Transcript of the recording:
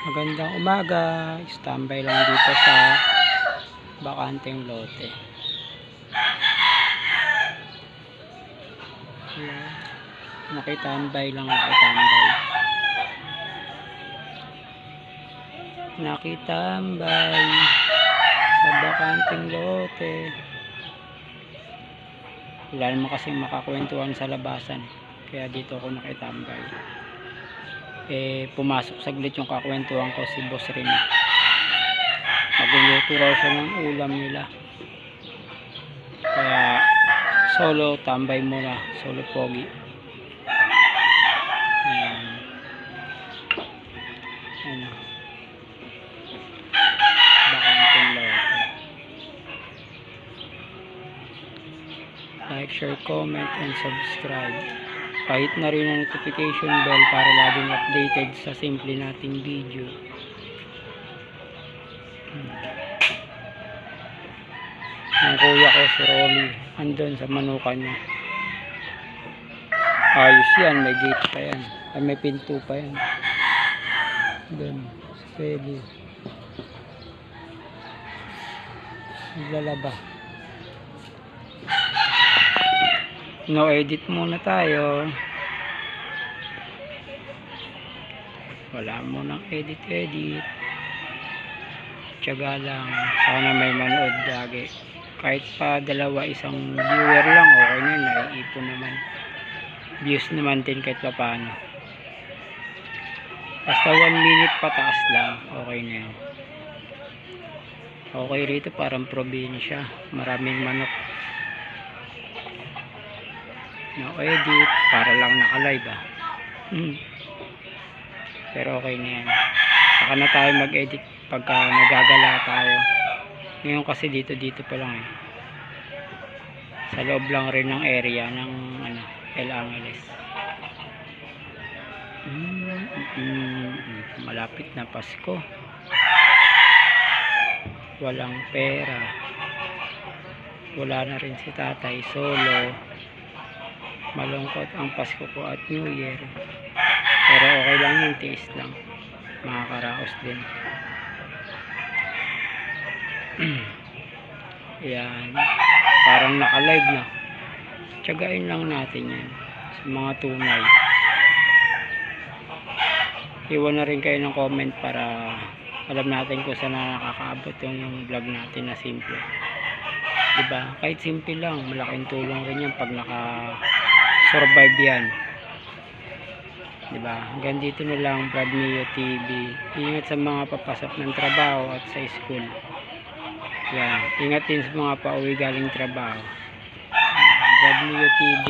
Magandang umaga, standby lang dito sa bakanteng lote. Ayan. Nakitambay lang, nakitambay sa bakanteng lote. Wala naman kasing makakwentuhan sa labasan, kaya dito ako nakitambay. Pumasok saglit yung kakwentuhan ko, si Boss Rene. Magluluto raw siya ng ulam nila, kaya solo tambay muna, solo pogi. Ayan. Ayan. Bakanteng lote. Like, share, comment, and subscribe. Kahit na rin ang notification bell para laging updated sa simple nating video. Ang kuya ko si Rolly andun sa manukan niya. Ayos yan, may gate pa yan, ay may pinto pa yan dun, steady naglalaba. No edit muna tayo, wala munang edit. Tiyaga lang, sana may manood lagi, kahit pa dalawa, isang viewer lang, okay na yun, naiipon naman, views naman din kahit pa paano, basta 1 minute pataas lang, okay na yun. Okay rito, parang probinsya, maraming manok. No edit, para lang naka-live pero okay na yan. Saka na tayo mag-edit pagka nagagala tayo. Ngayon kasi dito pa lang sa loob lang rin ng area ng El Angeles. Malapit na Pasko, walang pera, wala na rin si tatay, solo. Malungkot ang Pasko ko at New Year, pero okay lang yung tiis lang, makakaraos din. Yan, parang naka-live na, tiyagain lang natin yan sa mga tunay. Iwan na rin kayo ng comment para alam natin kung saan nakakaabot yung vlog natin na simple, diba? Kahit simple lang, malaking tulong rin yan pag naka-survive yan, diba? Hanggang dito na lang, Brad Mio TV. Ingat sa mga papasok ng trabaho at sa school. Yan, ingat din sa mga pauwi galing trabaho. Brad Mio TV.